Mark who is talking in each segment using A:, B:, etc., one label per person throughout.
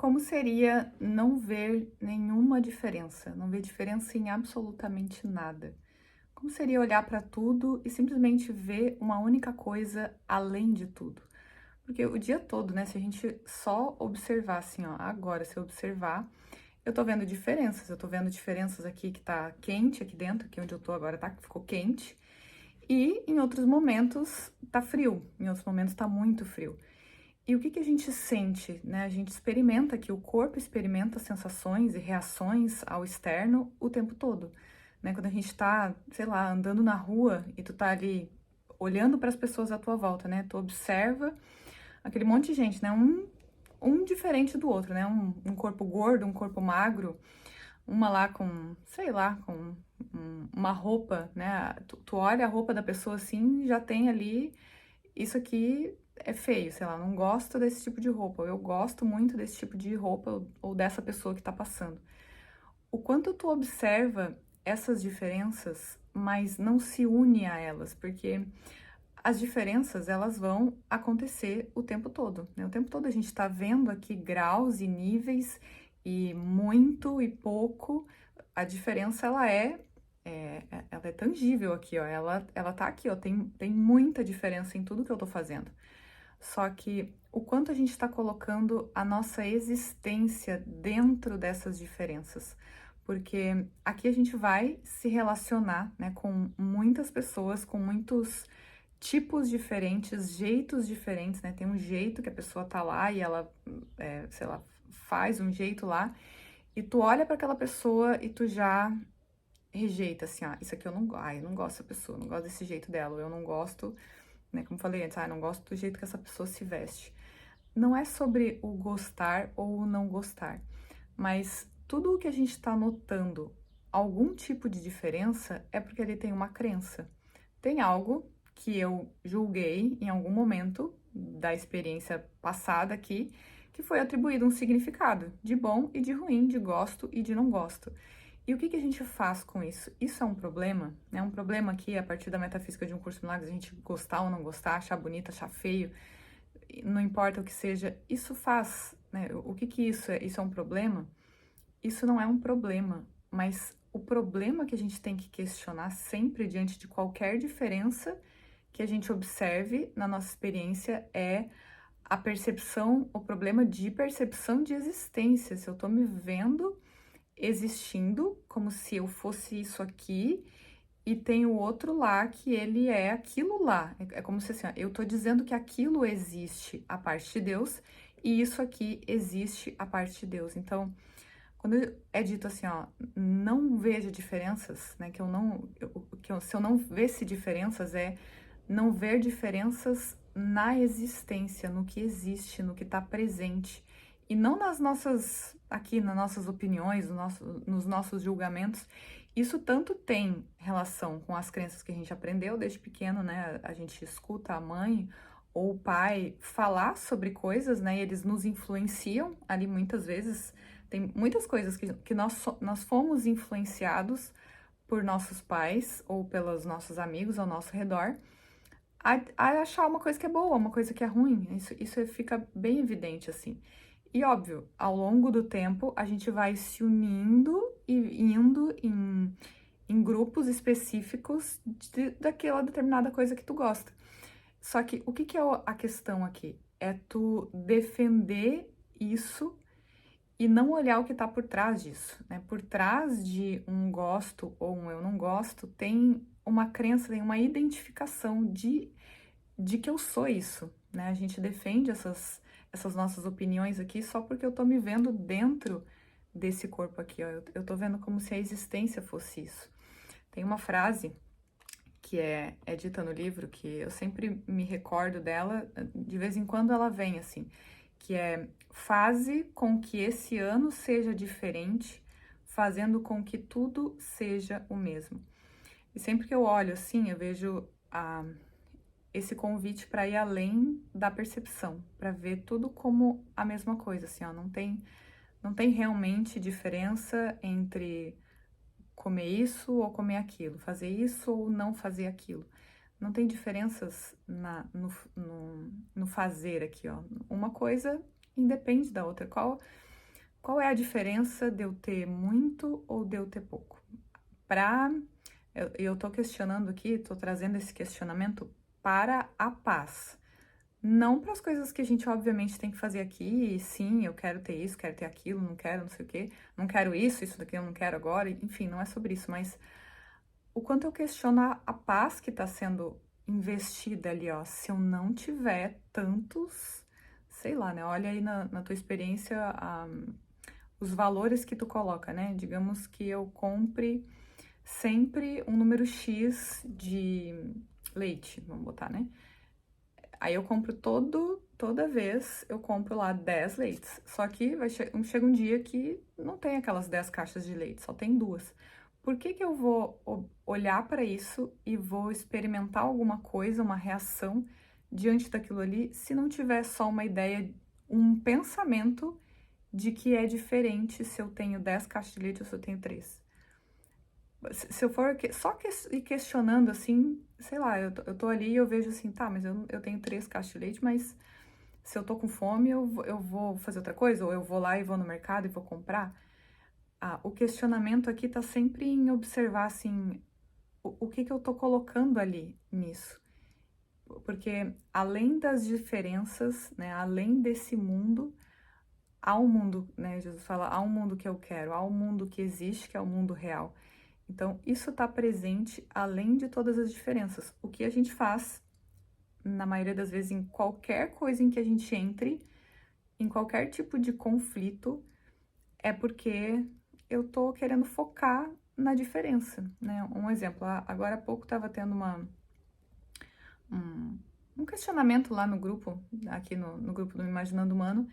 A: Como seria não ver nenhuma diferença, não ver diferença em absolutamente nada? Como seria olhar para tudo e simplesmente ver uma única coisa além de tudo? Porque o dia todo, né, se a gente só observar assim, ó, agora se eu observar, eu tô vendo diferenças, eu tô vendo diferenças aqui que tá quente aqui dentro, aqui onde eu tô agora tá, ficou quente, e em outros momentos tá frio, em outros momentos tá muito frio. E o que que a gente sente, né? A gente experimenta que o corpo experimenta sensações e reações ao externo o tempo todo, né? Quando a gente tá, sei lá, andando na rua e tu tá ali olhando para as pessoas à tua volta, né? Tu observa aquele monte de gente, né? Um diferente do outro, né? Um corpo gordo, um corpo magro, uma lá com, sei lá, com uma roupa, né? Tu olha a roupa da pessoa assim, já tem ali isso aqui é feio, sei lá, não gosto desse tipo de roupa, ou eu gosto muito desse tipo de roupa ou dessa pessoa que tá passando. O quanto tu observa essas diferenças, mas não se une a elas, porque as diferenças, elas vão acontecer o tempo todo, né? O tempo todo a gente tá vendo aqui graus e níveis e muito e pouco. A diferença, ela é tangível aqui, ó. Ela tá aqui, ó. Tem muita diferença em tudo que eu tô fazendo. Só que o quanto a gente está colocando a nossa existência dentro dessas diferenças. Porque aqui a gente vai se relacionar, né, com muitas pessoas, com muitos tipos diferentes, jeitos diferentes, né? Tem um jeito que a pessoa tá lá e ela, sei lá, faz um jeito lá, e tu olha para aquela pessoa e tu já rejeita, assim, ah, isso aqui eu não, eu não gosto dessa pessoa, não gosto desse jeito dela, ou eu não gosto, né, como eu falei antes, eu não gosto do jeito que essa pessoa se veste. Não é sobre o gostar ou o não gostar, mas tudo o que a gente está notando algum tipo de diferença é porque ele tem uma crença. Tem algo que eu julguei em algum momento da experiência passada aqui, que foi atribuído um significado de bom e de ruim, de gosto e de não gosto. E o que que a gente faz com isso? Isso é um problema? É um problema aqui, a partir da metafísica de Um Curso de Milagres, a gente gostar ou não gostar, achar bonito, achar feio, não importa o que seja, isso faz, né? O que que isso é? Isso é um problema? Isso não é um problema, mas o problema que a gente tem que questionar sempre diante de qualquer diferença que a gente observe na nossa experiência é a percepção, o problema de percepção de existência. Se eu tô me vendo existindo como se eu fosse isso aqui e tem o outro lá que ele é aquilo lá. É como se assim, ó, eu tô dizendo que aquilo existe a parte de Deus e isso aqui existe a parte de Deus. Então, quando é dito assim, ó, não veja diferenças, né, que eu não, se eu não vesse diferenças é não ver diferenças na existência, no que existe, no que está presente, e não nas nossas, aqui nas nossas opiniões, nos nossos julgamentos. Isso tanto tem relação com as crenças que a gente aprendeu desde pequeno, né? A gente escuta a mãe ou o pai falar sobre coisas, né? E eles nos influenciam ali muitas vezes. Tem muitas coisas que nós fomos influenciados por nossos pais ou pelos nossos amigos ao nosso redor a achar uma coisa que é boa, uma coisa que é ruim. Isso fica bem evidente, assim. E óbvio, ao longo do tempo, a gente vai se unindo e indo em grupos específicos daquela determinada coisa que tu gosta. Só que o que que é a questão aqui? É tu defender isso e não olhar o que está por trás disso, né? Por trás de um gosto ou um eu não gosto, tem uma crença, tem uma identificação de que eu sou isso, né? A gente defende essas nossas opiniões aqui só porque eu tô me vendo dentro desse corpo aqui, ó. Eu tô vendo como se a existência fosse isso. Tem uma frase que é dita no livro, que eu sempre me recordo dela, de vez em quando ela vem assim, que é: faze com que esse ano seja diferente, fazendo com que tudo seja o mesmo. E sempre que eu olho assim, eu vejo esse convite para ir além da percepção, para ver tudo como a mesma coisa, assim, ó, não tem realmente diferença entre comer isso ou comer aquilo, fazer isso ou não fazer aquilo. Não tem diferenças no fazer aqui, ó. Uma coisa independe da outra. qual é a diferença de eu ter muito ou de eu ter pouco? Eu tô questionando aqui, tô trazendo esse questionamento para a paz. Não para as coisas que a gente obviamente tem que fazer aqui, e sim, eu quero ter isso, quero ter aquilo, não quero, não sei o quê, não quero isso daqui eu não quero agora, enfim, não é sobre isso, mas o quanto eu questiono a paz que está sendo investida ali, ó, se eu não tiver tantos, sei lá, né? Olha aí na tua experiência, os valores que tu coloca, né? Digamos que eu compre sempre um número X de leite, vamos botar, né? Aí eu compro toda vez eu compro lá 10 leites. Só que chega um dia que não tem aquelas 10 caixas de leite, só tem duas. Por que que eu vou olhar para isso e vou experimentar alguma coisa, uma reação diante daquilo ali, se não tiver só uma ideia, um pensamento de que é diferente se eu tenho 10 caixas de leite ou se eu tenho 3? Se eu for ir questionando assim, sei lá, eu tô ali e eu vejo assim, tá, mas eu tenho 3 caixas de leite, mas se eu tô com fome, eu vou fazer outra coisa, ou eu vou lá e vou no mercado e vou comprar. Ah, o questionamento aqui tá sempre em observar, assim, o que que eu tô colocando ali nisso. Porque além das diferenças, né, além desse mundo, há um mundo, né, Jesus fala, há um mundo que eu quero, há um mundo que existe, que é o mundo real. Então, isso está presente além de todas as diferenças. O que a gente faz, na maioria das vezes, em qualquer coisa em que a gente entre, em qualquer tipo de conflito, é porque eu tô querendo focar na diferença, né? Um exemplo, agora há pouco estava tendo um, um questionamento lá no grupo, aqui no grupo do Imaginando Humano,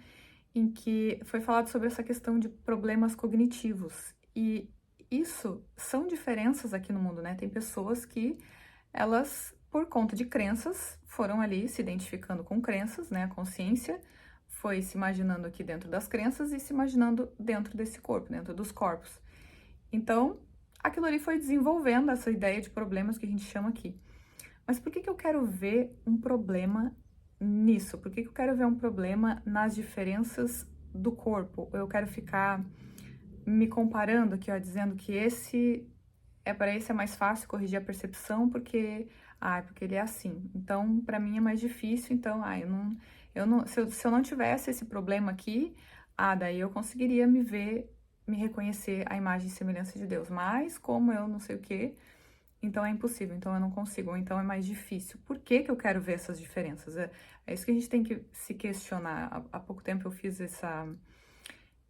A: em que foi falado sobre essa questão de problemas cognitivos. E isso são diferenças aqui no mundo, né? Tem pessoas que elas, por conta de crenças, foram ali se identificando com crenças, né? A consciência foi se imaginando aqui dentro das crenças e se imaginando dentro desse corpo, dentro dos corpos. Então, aquilo ali foi desenvolvendo essa ideia de problemas que a gente chama aqui. Mas por que que eu quero ver um problema nisso? Por que que eu quero ver um problema nas diferenças do corpo? Eu quero ficar me comparando aqui, ó, dizendo que para esse é mais fácil corrigir a percepção porque ele é assim. Então, para mim é mais difícil, então, se eu não tivesse esse problema aqui, daí eu conseguiria me ver, me reconhecer a imagem e semelhança de Deus. Mas como eu não sei o quê, então é impossível, então eu não consigo, ou então é mais difícil. Por que que eu quero ver essas diferenças? É isso que a gente tem que se questionar. Há pouco tempo eu fiz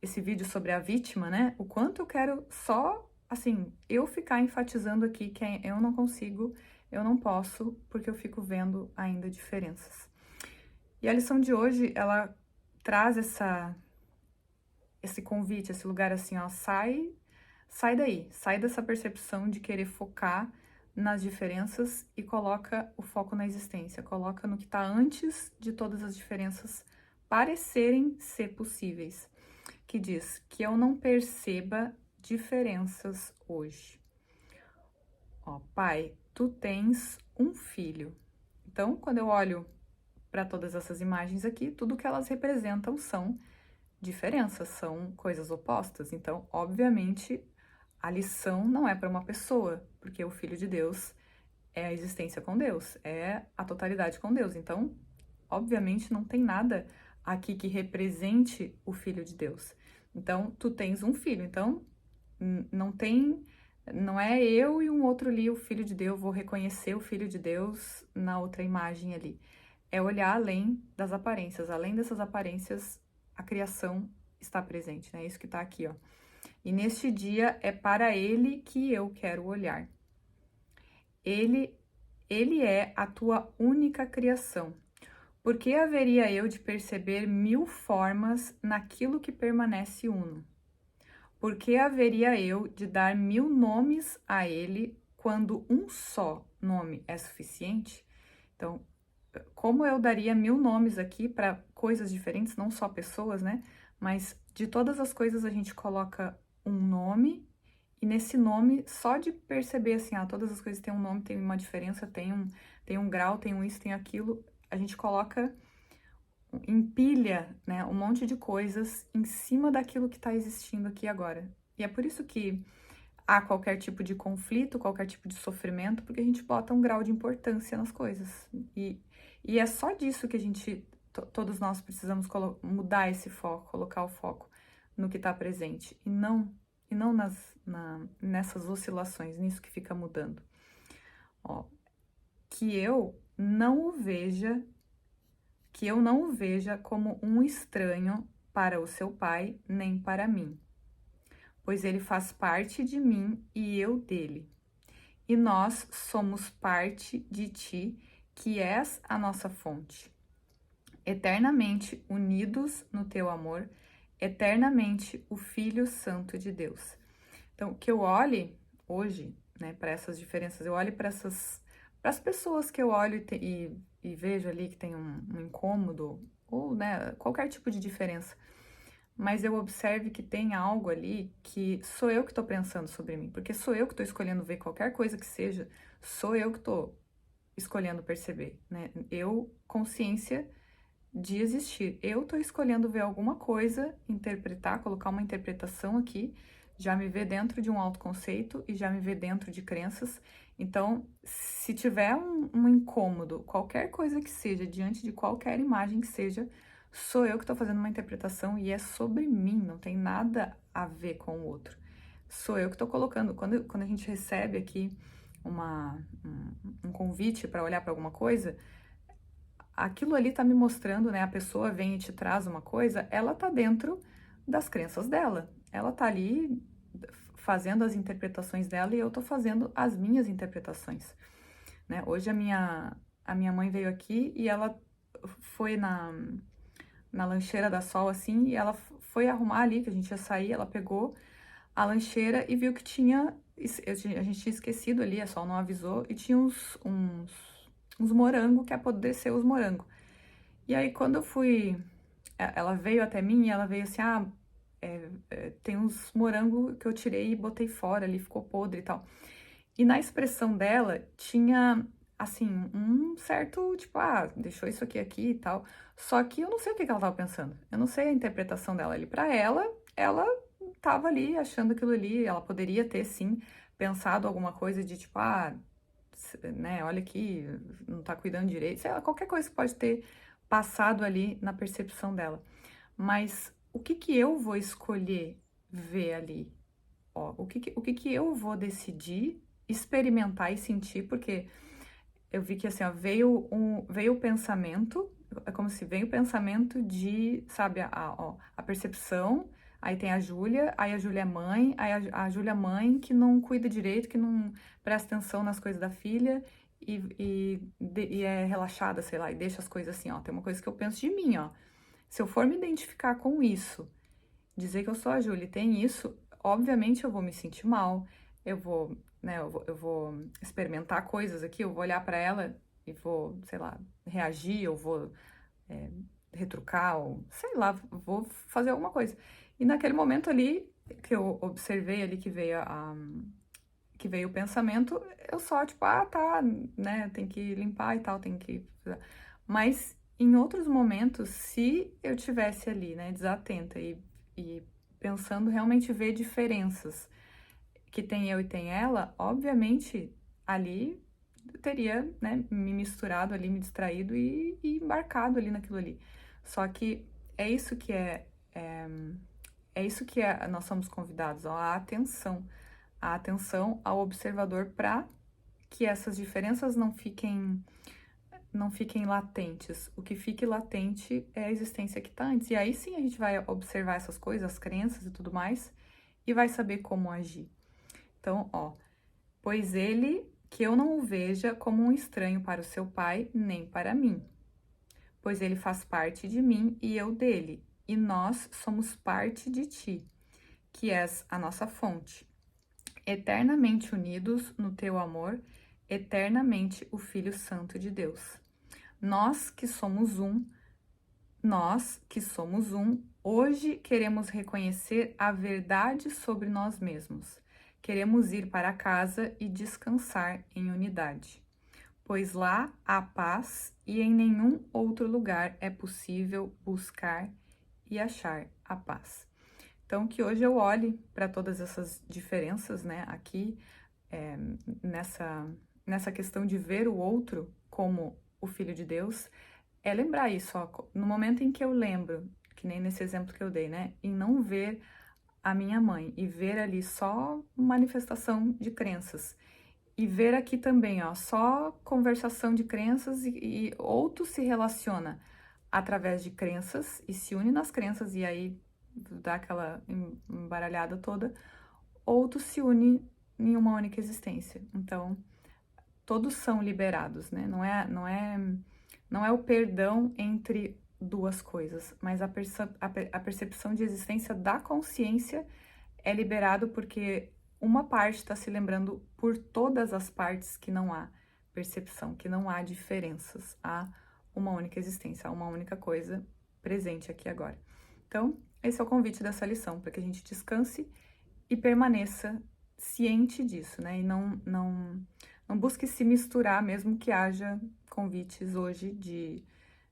A: esse vídeo sobre a vítima, né? O quanto eu quero só, assim, eu ficar enfatizando aqui que eu não consigo, eu não posso, porque eu fico vendo ainda diferenças. E a lição de hoje, ela traz esse convite, esse lugar assim, ó, sai daí, sai dessa percepção de querer focar nas diferenças e coloca o foco na existência, coloca no que está antes de todas as diferenças parecerem ser possíveis, que diz que eu não perceba diferenças hoje. Ó, pai, tu tens um filho. Então, quando eu olho para todas essas imagens aqui, tudo que elas representam são diferenças, são coisas opostas. Então, obviamente, a lição não é para uma pessoa, porque o Filho de Deus é a existência com Deus, é a totalidade com Deus. Então, obviamente, não tem nada aqui que represente o Filho de Deus. Então, tu tens um filho, então não é eu e um outro ali, o Filho de Deus, vou reconhecer o Filho de Deus na outra imagem ali. É olhar além das aparências, além dessas aparências, a criação está presente, né? Isso que tá aqui, ó. E neste dia é para ele que eu quero olhar. Ele é a tua única criação. Por que haveria eu de perceber 1000 formas naquilo que permanece uno? Por que haveria eu de dar 1000 nomes a ele quando um só nome é suficiente? Então, como eu daria 1000 nomes aqui para coisas diferentes, não só pessoas, né? Mas de todas as coisas a gente coloca um nome, e nesse nome, só de perceber assim, todas as coisas têm um nome, tem uma diferença, tem um grau, tem um isso, tem aquilo, a gente coloca empilha, né, um monte de coisas em cima daquilo que está existindo aqui agora. E é por isso que há qualquer tipo de conflito, qualquer tipo de sofrimento, porque a gente bota um grau de importância nas coisas. E é só disso que a gente, todos nós precisamos mudar esse foco, colocar o foco no que está presente, e não nessas oscilações, nisso que fica mudando. Ó, que eu não o veja, que eu não o veja como um estranho para o seu pai, nem para mim, pois ele faz parte de mim e eu dele. E nós somos parte de ti, que és a nossa fonte. Eternamente unidos no teu amor, eternamente o Filho Santo de Deus. Então, que eu olhe hoje, né, para essas diferenças, eu olhe para as pessoas que eu olho e vejo ali que tem um incômodo, ou, né, qualquer tipo de diferença, mas eu observe que tem algo ali que sou eu que estou pensando sobre mim, porque sou eu que estou escolhendo ver qualquer coisa que seja, sou eu que estou escolhendo perceber, né? Eu, consciência de existir. Eu estou escolhendo ver alguma coisa, interpretar, colocar uma interpretação aqui, já me ver dentro de um autoconceito e já me ver dentro de crenças. Então, se tiver um incômodo, qualquer coisa que seja, diante de qualquer imagem que seja, sou eu que estou fazendo uma interpretação e é sobre mim, não tem nada a ver com o outro. Sou eu que estou colocando. Quando a gente recebe aqui um convite para olhar para alguma coisa, aquilo ali tá me mostrando, né? A pessoa vem e te traz uma coisa, ela tá dentro das crenças dela. Ela tá ali fazendo as interpretações dela e eu tô fazendo as minhas interpretações, né? Hoje a minha mãe veio aqui e ela foi na lancheira da Sol, assim, e ela foi arrumar ali, que a gente ia sair, ela pegou a lancheira e viu que tinha, a gente tinha esquecido ali, a Sol não avisou, e tinha uns morangos que apodreceu os morangos. E aí, quando eu fui, ela veio até mim e ela veio assim, tem uns morangos que eu tirei e botei fora ali, ficou podre e tal. E na expressão dela tinha, assim, um certo, tipo, deixou isso aqui e tal. Só que eu não sei o que ela tava pensando. Eu não sei a interpretação dela ali. Pra ela tava ali achando aquilo ali. Ela poderia ter, sim, pensado alguma coisa de tipo, né, olha aqui, não tá cuidando direito. Sei lá, qualquer coisa que pode ter passado ali na percepção dela. Mas o que que eu vou escolher ver ali? Ó, o que que eu vou decidir experimentar e sentir? Porque eu vi que assim, ó, veio o pensamento, é como se veio o pensamento de, sabe, a percepção, aí tem a Júlia, aí a Júlia é mãe, aí a Júlia é mãe que não cuida direito, que não presta atenção nas coisas da filha e é relaxada, sei lá, e deixa as coisas assim, ó. Tem uma coisa que eu penso de mim, ó. Se eu for me identificar com isso, dizer que eu sou a Júlia e tem isso, obviamente eu vou me sentir mal, eu vou, né, eu vou experimentar coisas aqui, eu vou olhar pra ela e vou, sei lá, reagir, eu vou é, retrucar, ou sei lá, vou fazer alguma coisa. E naquele momento ali que eu observei ali que veio o pensamento, eu só, tipo, tá, né, tem que limpar e tal, tem que. Mas em outros momentos, se eu tivesse ali, né, desatenta e pensando realmente ver diferenças que tem eu e tem ela, obviamente ali teria, né, me misturado ali, me distraído e embarcado ali naquilo ali. Só que é isso que é isso que nós somos convidados, ó, a atenção ao observador para que essas diferenças não fiquem latentes. O que fique latente é a existência que está antes. E aí sim a gente vai observar essas coisas, as crenças e tudo mais, e vai saber como agir. Então, ó, pois ele que eu não o veja como um estranho para o seu pai, nem para mim, pois ele faz parte de mim e eu dele, e nós somos parte de ti, que és a nossa fonte. Eternamente unidos no teu amor, eternamente o Filho Santo de Deus. Nós que somos um, nós que somos um, hoje queremos reconhecer a verdade sobre nós mesmos. Queremos ir para casa e descansar em unidade. pois lá há paz e em nenhum outro lugar é possível buscar e achar a paz. Então, que hoje eu olhe para todas essas diferenças, né, aqui, eh, nessa, nessa questão de ver o outro como o Filho de Deus, é lembrar isso, ó, no momento em que eu lembro, que nem nesse exemplo que eu dei, né, em não ver a minha mãe e ver ali só manifestação de crenças. E ver aqui também, ó, só conversação de crenças e ou tu se relaciona através de crenças e se une nas crenças e aí dá aquela embaralhada toda, ou tu se une em uma única existência. Então, todos são liberados, né? Não é o perdão entre duas coisas, mas a percepção de existência da consciência é liberado porque uma parte está se lembrando por todas as partes que não há percepção, que não há diferenças, há uma única existência, há uma única coisa presente aqui agora. Então, esse é o convite dessa lição, para que a gente descanse e permaneça ciente disso, né? E não busque se misturar, mesmo que haja convites hoje de,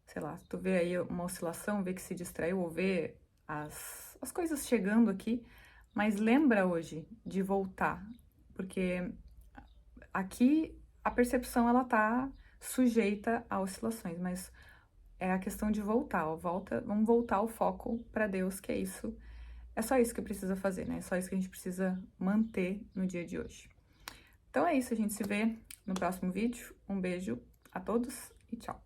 A: sei lá, tu vê aí uma oscilação, vê que se distraiu, ou vê as coisas chegando aqui, mas lembra hoje de voltar, porque aqui a percepção ela tá sujeita a oscilações, mas é a questão de voltar, ó, vamos voltar o foco para Deus, que é isso. É só isso que precisa fazer, né? É só isso que a gente precisa manter no dia de hoje. Então é isso, a gente se vê no próximo vídeo. Um beijo a todos e tchau!